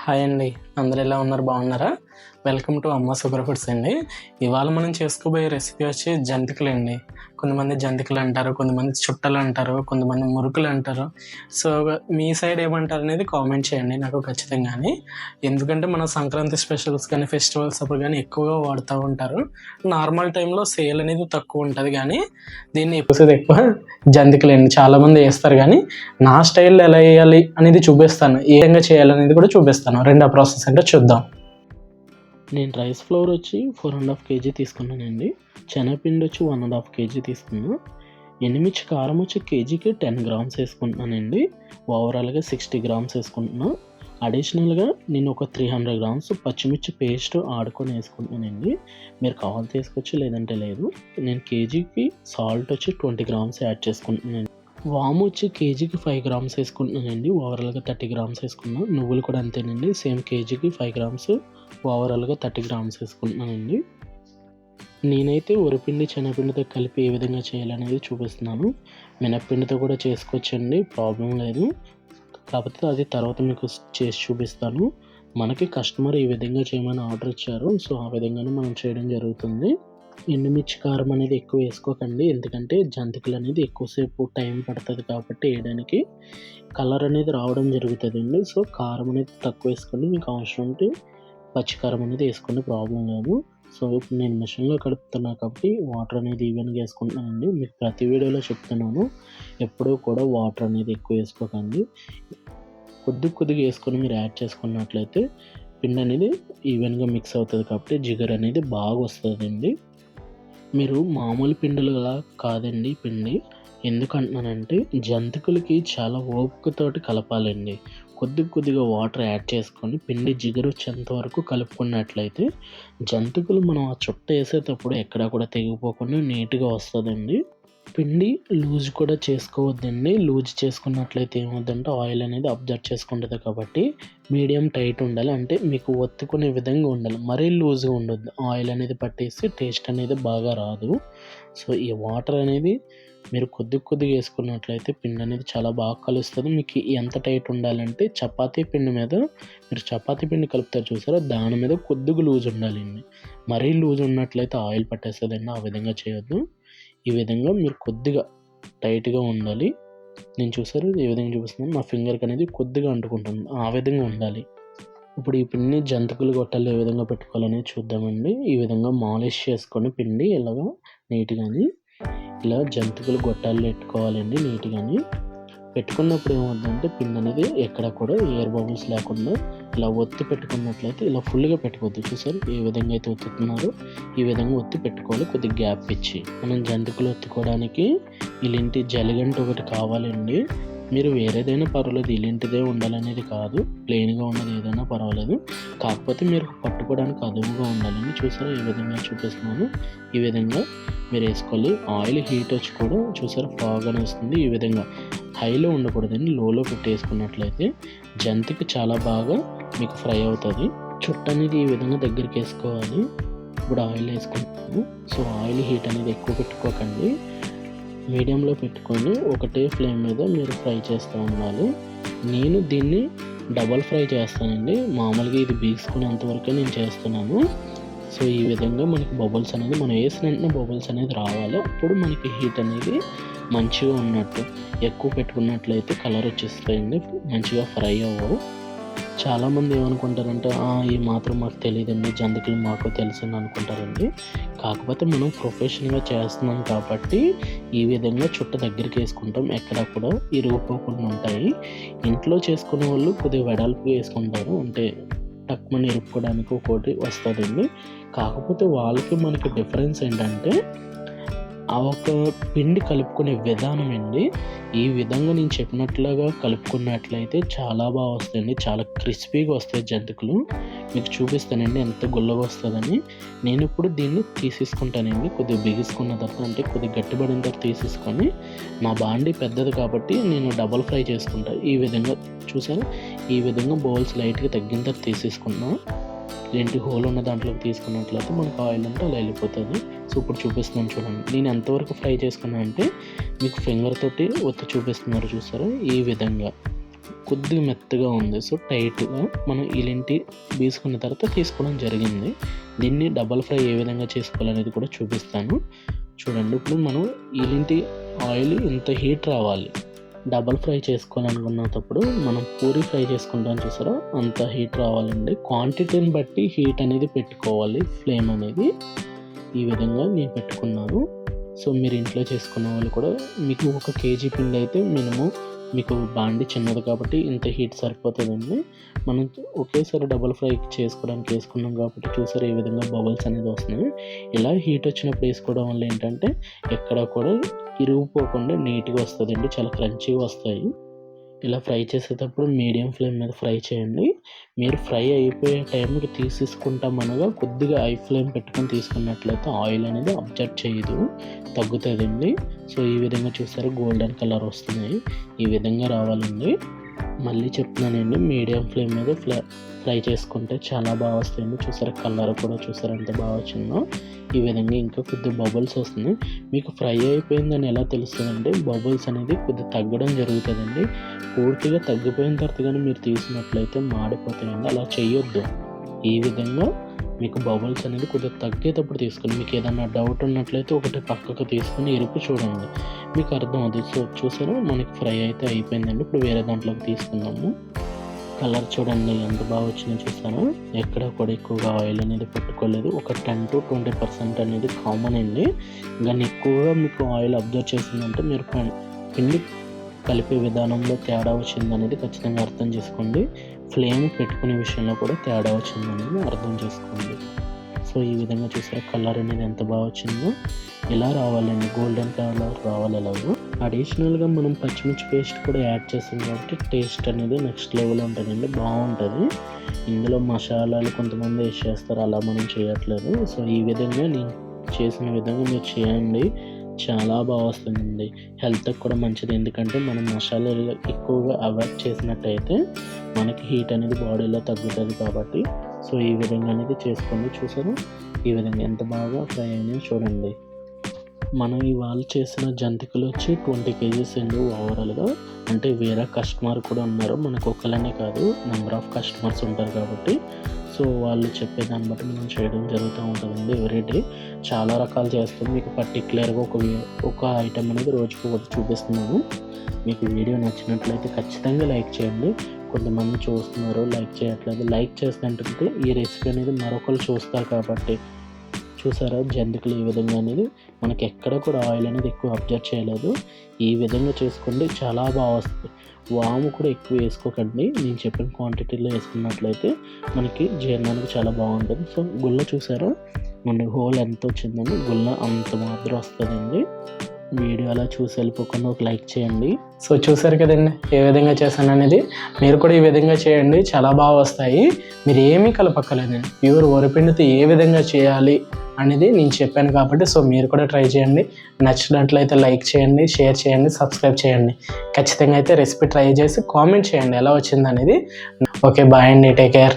Hi అండి, అందరు ఎలా ఉన్నారు? బాగున్నారా? వెల్కమ్ టు అమ్మ సూపర్ ఫుడ్స్ అండి. ఇవాళ మనం చేసుకోబోయే రెసిపీ వచ్చి జంతికలు అండి. కొంతమంది జంతికలు అంటారు, కొంతమంది చుట్టలు అంటారు, కొంతమంది మురుకులు అంటారు. సో మీ సైడ్ ఏమంటారు అనేది కామెంట్ చేయండి నాకు ఖచ్చితంగాని. ఎందుకంటే మన సంక్రాంతి స్పెషల్స్ కానీ ఫెస్టివల్స్ అప్పుడు కానీ ఎక్కువగా వాడుతూ ఉంటారు. నార్మల్ టైంలో సేల్ అనేది తక్కువ ఉంటుంది, కానీ దీన్ని ఎక్కువ జంతికలు అండి చాలామంది వేస్తారు. కానీ నా స్టైల్లో ఎలా వేయాలి అనేది చూపిస్తాను, ఏ విధంగా చేయాలనేది కూడా చూపిస్తాను. రెండో ప్రాసెస్ అంటే చూద్దాం. నేను రైస్ ఫ్లోర్ వచ్చి 4.5 kg తీసుకున్నానండి. శనగపిండి వచ్చి 1.5 kg తీసుకున్నాను. ఎండుమిర్చి కారం వచ్చి కేజీకి 10 grams వేసుకుంటున్నానండి. ఓవరాల్గా 60 grams వేసుకుంటున్నాను. అడిషనల్గా నేను ఒక 300 grams పచ్చిమిర్చి పేస్ట్ ఆడుకొని వేసుకుంటున్నానండి. మీరు కావాలి తీసుకోవచ్చు, లేదంటే లేదు. నేను కేజీకి సాల్ట్ వచ్చి 20 grams యాడ్ చేసుకుంటున్నాను. వాము వచ్చి కేజీకి 5 grams వేసుకుంటున్నానండి. ఓవరాల్గా 30 grams వేసుకున్నాను. నువ్వులు కూడా అంతేనండి, సేమ్ కేజీకి 5 grams, ఓవరాల్గా 30 grams వేసుకుంటున్నానండి. నేనైతే వరిపిండి శనగపిండితో కలిపి ఏ విధంగా చేయాలనేది చూపిస్తున్నాను. మినప్పిండితో కూడా చేసుకోవచ్చండి, ప్రాబ్లం లేదు. కాకపోతే అది తర్వాత మీకు చేసి చూపిస్తాను. మనకి కస్టమర్ ఈ విధంగా చేయమని ఆర్డర్ ఇచ్చారు, సో ఆ విధంగానే మనం చేయడం జరుగుతుంది. ఎండుమిర్చి కారం అనేది ఎక్కువ వేసుకోకండి, ఎందుకంటే జంతికలు అనేది ఎక్కువసేపు టైం పడుతుంది కాబట్టి వేయడానికి కలర్ అనేది రావడం జరుగుతుందండి. సో కారం అనేది తక్కువ వేసుకోండి, మీకు అవసరం ఉంటే పచ్చికారం అనేది వేసుకోండి, ప్రాబ్లం లేదు. సో ఇప్పుడు నేను మిషన్లో కలుపుతున్నా కాబట్టి వాటర్ అనేది ఈవెన్గా వేసుకుంటున్నానండి. మీకు ప్రతి వీడియోలో చెప్తున్నాను, ఎప్పుడూ కూడా వాటర్ అనేది ఎక్కువ వేసుకోకండి. కొద్దిగా వేసుకొని మీరు యాడ్ చేసుకున్నట్లయితే పిండి అనేది ఈవెన్గా మిక్స్ అవుతుంది కాబట్టి జిగర్ అనేది బాగా వస్తుందండి. మీరు మామూలు పిండిలుగా కాదండి పిండి. ఎందుకంటున్నానంటే జంతికలకి చాలా ఓపికతోటి కలపాలండి. కొద్దిగా వాటర్ యాడ్ చేసుకొని పిండి జిగురు వచ్చేంత వరకు కలుపుకున్నట్లయితే జంతికలు మనం ఆ చుట్ట వేసేటప్పుడు ఎక్కడా కూడా తెగిపోకుండా నీట్గా వస్తుందండి. పిండి లూజ్ కూడా చేసుకోవద్దండి. లూజ్ చేసుకున్నట్లయితే ఏమవుతుందంటే ఆయిల్ అనేది అబ్జర్వ్ చేసుకుంటుంది కాబట్టి మీడియం టైట్ ఉండాలి, అంటే మీకు ఒత్తుకునే విధంగా ఉండాలి. మరీ లూజ్గా ఉండొద్దు, ఆయిల్ అనేది పట్టేసి టేస్ట్ అనేది బాగా రాదు. సో ఈ వాటర్ అనేది మీరు కొద్దిగా వేసుకున్నట్లయితే పిండి అనేది చాలా బాగా కలుస్తుంది. మీకు ఎంత టైట్ ఉండాలంటే చపాతీ పిండి మీద మీరు చపాతీ పిండి కలుపుతారు చూసారా, దాని మీద కొద్దిగా లూజ్ ఉండాలండి. మరీ లూజ్ ఉన్నట్లయితే ఆయిల్ పట్టేస్తుందండి, ఆ విధంగా చేయొద్దు. ఈ విధంగా మీరు కొద్దిగా టైట్గా ఉండాలి. నేను చూసారు ఏ విధంగా చూపిస్తున్నాను, నా ఫింగర్కి అనేది కొద్దిగా అంటుకుంటుంది, ఆ విధంగా ఉండాలి. ఇప్పుడు ఈ పిండిని జంతికలు గొట్టాలు ఏ విధంగా పెట్టుకోవాలనేది చూద్దామండి. ఈ విధంగా మాలిష్ చేసుకొని పిండి ఇలాగా నీట్గాని ఇలా జంతికలు గొట్టాలు పెట్టుకోవాలండి. నీట్గాని పెట్టుకున్నప్పుడు ఏమవుతుందంటే పిండి అనేది ఎక్కడ కూడా ఎయిర్ బబుల్స్ లేకుండా ఇలా ఒత్తి పెట్టుకున్నట్లయితే ఇలా ఫుల్గా పెట్టుకోవద్దు. చూసారు ఏ విధంగా అయితే ఒత్తుతున్నారో ఈ విధంగా ఒత్తి పెట్టుకోవాలి, కొద్దిగా గ్యాప్ ఇచ్చి. మనం జంతికలు ఒత్తుకోవడానికి ఇలాంటి జలిగంట ఒకటి కావాలండి. మీరు వేరేదైనా పర్వాలేదు, ఇలాంటిదే ఉండాలనేది కాదు, ప్లెయిన్గా ఉన్నది ఏదైనా పర్వాలేదు, కాకపోతే మీరు పట్టుకోవడానికి అదుపుగా ఉండాలండి. చూసారా ఏ విధంగా చూపిస్తున్నాను, ఈ విధంగా మీరు వేసుకోవాలి. ఆయిల్ హీట్ వచ్చి కూడా చూసారా ఫాగ్ అని వస్తుంది. ఈ విధంగా హైలో ఉండకూడదండి, లోలో పెట్టేసుకున్నట్లయితే జంతిక చాలా బాగా మీకు ఫ్రై అవుతుంది. చుట్ట అనేది ఈ విధంగా దగ్గరికి వేసుకోవాలి. ఇప్పుడు ఆయిల్ వేసుకుంటాము. సో ఆయిల్ హీట్ అనేది ఎక్కువ పెట్టుకోకండి, మీడియంలో పెట్టుకొని ఒకటే ఫ్లేమ్ మీద మీరు ఫ్రై చేస్తూ ఉండాలి. నేను దీన్ని డబల్ ఫ్రై చేస్తానండి, మామూలుగా ఇది బీసుకునేంత వరకే నేను చేస్తున్నాను. సో ఈ విధంగా మనకి బబుల్స్ అనేది మనం వేసిన వెంటనే బబుల్స్ అనేది రావాలి, అప్పుడు మనకి హీట్ అనేది మంచిగా ఉన్నట్టు. ఎక్కువ పెట్టుకున్నట్లయితే కలర్ వచ్చేస్తాయండి, మంచిగా ఫ్రై అవ్వవు. చాలామంది ఏమనుకుంటారంటే ఈ మాత్రం మాకు తెలియదండి, జంతికలు మాకు తెలుసని అనుకుంటారండి. కాకపోతే మనం ప్రొఫెషనల్గా చేస్తున్నాం కాబట్టి ఈ విధంగా చుట్ట దగ్గరికి వేసుకుంటాం, ఎక్కడ కూడా ఇరిగిపోకుండా ఉంటాయి. ఇంట్లో చేసుకునే వాళ్ళు కొద్దిగా వెడల్పుగా వేసుకుంటారు, అంటే టక్మని ఇరుక్కోవడానికి ఒకటి వస్తుందండి. కాకపోతే వాళ్ళకి మనకి డిఫరెన్స్ ఏంటంటే ఆ ఒక పిండి కలుపుకునే విధానం అండి. ఈ విధంగా నేను చెప్పినట్లుగా కలుపుకున్నట్లయితే చాలా బాగా వస్తాయండి, చాలా క్రిస్పీగా వస్తాయి జంతికలు. మీకు చూపిస్తానండి ఎంత గుల్లగా వస్తుందని. నేను ఇప్పుడు దీన్ని తీసేసుకుంటానండి, కొద్దిగా బిగుసుకున్న తర్వాత, అంటే కొద్దిగా గట్టిపడిన తర్వాత తీసేసుకొని, నా బాండి పెద్దది కాబట్టి నేను డబల్ ఫ్రై చేసుకుంటాను. ఈ విధంగా చూసాను, ఈ విధంగా బౌల్స్ లైట్గా తగ్గిన తర్వాత తీసేసుకుంటున్నాను. ఏంటి హోల్ ఉన్న దాంట్లోకి తీసుకున్నట్లయితే మనకు ఆయిల్ అంటే అలా వెళ్ళిపోతుంది. సో ఇప్పుడు చూపిస్తున్నాను చూడండి, నేను ఎంతవరకు ఫ్రై చేసుకున్నాను అంటే మీకు ఫింగర్ తోటి ఒత్తి చూపిస్తున్నారు చూసారా, ఈ విధంగా కొద్దిగా మెత్తగా ఉంది. సో టైట్గా మనం ఇలాంటి వేసుకున్న తర్వాత తీసుకోవడం జరిగింది. దీన్ని డబల్ ఫ్రై ఏ విధంగా చేసుకోవాలనేది కూడా చూపిస్తాను చూడండి. ఇప్పుడు మనం ఇలాంటి ఆయిల్ ఇంత హీట్ రావాలి. డబల్ ఫ్రై చేసుకోవాలనుకున్నప్పుడు మనం పూరి ఫ్రై చేసుకుంటాం చూసారా, అంత హీట్ రావాలండి. క్వాంటిటీని బట్టి హీట్ అనేది పెట్టుకోవాలి. ఫ్లేమ్ అనేది ఈ విధంగా నేను పెట్టుకున్నాను. సో మీరు ఇంట్లో చేసుకున్న వాళ్ళు కూడా మీకు 1 kg పిండి అయితే మినిమం మీకు బాండి చిన్నది కాబట్టి ఇంత హీట్ సరిపోతుందండి. మనం ఒకేసారి డబుల్ ఫ్రై చేసుకోవడానికి వేసుకున్నాం కాబట్టి చూసారు ఏ విధంగా బబుల్స్ అనేది వస్తున్నాయి. ఇలా హీట్ వచ్చినప్పుడు వేసుకోవడం వల్ల ఏంటంటే ఎక్కడ కూడా ఇరిగిపోకుండా నీట్గా వస్తుందండి, చాలా క్రంచీగా వస్తాయి. ఇలా ఫ్రై చేసేటప్పుడు మీడియం ఫ్లేమ్ మీద ఫ్రై చేయండి. మీరు ఫ్రై అయిపోయే టైంకి తీసేసుకుంటామనగా కొద్దిగా హై ఫ్లేమ్ పెట్టుకొని తీసుకున్నట్లయితే ఆయిల్ అనేది అబ్జర్వ్ చేయదు, తగ్గుతుందండి. సో ఈ విధంగా చూసారు గోల్డెన్ కలర్ వస్తున్నాయి, ఈ విధంగా రావాలండి. మళ్ళీ చెప్తున్నానండి, మీడియం ఫ్లేమ్ మీద ఫ్రై చేసుకుంటే చాలా బాగా వస్తాయండి. చూసారా కలర్ కూడా చూసారా ఎంత బాగా వచ్చిందో. ఈ విధంగా ఇంకా కొద్దిగా బబుల్స్ వస్తుంది. మీకు ఫ్రై అయిపోయిందని ఎలా తెలుస్తుందంటే బబుల్స్ అనేది కొద్దిగా తగ్గడం జరుగుతుందండి. పూర్తిగా తగ్గిపోయిన తర్వాత కానీ మీరు తీసినట్లయితే మాడిపోతాయండి, అలా చేయొద్దు. ఈ విధంగా మీకు బబుల్స్ అనేది కొద్దిగా తగ్గేటప్పుడు తీసుకుని మీకు ఏదైనా డౌట్ ఉన్నట్లయితే ఒకటి పక్కకు తీసుకుని ఇరుపు చూడండి, మీకు అర్థం అవుతుంది. సో చూసారా మనకి ఫ్రై అయితే అయిపోయిందండి. ఇప్పుడు వేరే దాంట్లోకి తీసుకుందాము. కలర్ చూడండి ఎంత బాగా వచ్చిందో చూసారా, ఎక్కడ కూడా ఎక్కువగా ఆయిల్ అనేది పెట్టుకోలేదు. ఒక 10 to 20% అనేది కామన్ అండి. కానీ ఎక్కువగా మీకు ఆయిల్ అబ్జర్వ్ చేసిందంటే మీరు పిండి కలిపే విధానంలో తేడా వచ్చిందనేది ఖచ్చితంగా అర్థం చేసుకోండి. ఫ్లేమ్ పెట్టుకునే విషయంలో కూడా తేడా వచ్చిందనేది అర్థం చేసుకోండి. సో ఈ విధంగా చూసారా కలర్ అనేది ఎంత బాగా వచ్చిందో, ఇలా రావాలండి, గోల్డెన్ కలర్ రావాలి. ఎలాగో అడిషనల్గా మనం పచ్చిమిర్చి పేస్ట్ కూడా యాడ్ చేస్తాం కాబట్టి టేస్ట్ అనేది నెక్స్ట్ లెవెల్ ఉంటుందండి, బాగుంటుంది. ఇందులో మసాలాలు కొంతమంది వేసి చేస్తారు, అలా మనం చేయట్లేదు. సో ఈ విధంగా నేను చేసిన విధంగా మీరు చేయండి, చాలా బాగా వస్తుందండి. హెల్త్కి కూడా మంచిది, ఎందుకంటే మనం మసాలాలు ఎక్కువగా అవాయిడ్ చేసినట్టయితే మనకి హీట్ అనేది బాడీలో తగ్గుతుంది కాబట్టి. సో ఈ విధంగా అనేది చేసుకోండి. చూసారు ఈ విధంగా ఎంత బాగా ఫ్రై అయినాయో చూడండి. మనం ఇవాళ చేసిన జంతికలు వచ్చి 20 kgs అండి ఓవరాల్గా. అంటే వేరే కస్టమర్ కూడా ఉన్నారు, మనకు ఒకళ్ళనే కాదు, నెంబర్ ఆఫ్ కస్టమర్స్ ఉంటారు కాబట్టి. సో వాళ్ళు చెప్పేదాన్ని బట్టి మనం చేయడం జరుగుతూ ఉంటుందండి ఎవ్రీడే. చాలా రకాలు చేస్తాం, మీకు పర్టికులర్గా ఒక ఐటెం అనేది రోజుకు ఒకటి చూపిస్తున్నాను. మీకు వీడియో నచ్చినట్లయితే ఖచ్చితంగా లైక్ చేయండి. కొంతమంది చూస్తున్నారు లైక్ చేయట్లేదు, లైక్ చేస్తుంటే ఈ రెసిపీ అనేది మరొకరు చూస్తారు కాబట్టి. చూసారా జంతికలు ఈ విధంగా అనేది మనకి ఎక్కడ కూడా ఆయిల్ అనేది ఎక్కువ అబ్జర్వ్ చేయలేదు. ఈ విధంగా చేసుకోండి, చాలా బాగా వస్తుంది. వాము కూడా ఎక్కువ వేసుకోకండి, నేను చెప్పిన క్వాంటిటీలో వేసుకున్నట్లయితే మనకి జీర్ణానికి చాలా బాగుంటుంది. సో గుల్ల చూసారా మనకి హోల్ ఎంత వచ్చిందని, గుల్ల అంత మాత్రం వస్తుందండి. వీడియో అలా చూసి వెళ్ళిపోకుండా ఒక లైక్ చేయండి. సో చూసారు కదండి ఏ విధంగా చేశాను అనేది, మీరు కూడా ఈ విధంగా చేయండి, చాలా బాగా వస్తాయి. మీరు ఏమీ కలపక్కలేదండి, ప్యూర్ వరిపిండితో ఏ విధంగా చేయాలి అనేది నేను చెప్పాను కాబట్టి. సో మీరు కూడా ట్రై చేయండి, నచ్చినట్లయితే లైక్ చేయండి, షేర్ చేయండి, సబ్స్క్రైబ్ చేయండి. ఖచ్చితంగా అయితే రెసిపీ ట్రై చేసి కామెంట్ చేయండి ఎలా వచ్చింది అనేది. ఓకే బాయ్ అండి, టేక్ కేర్.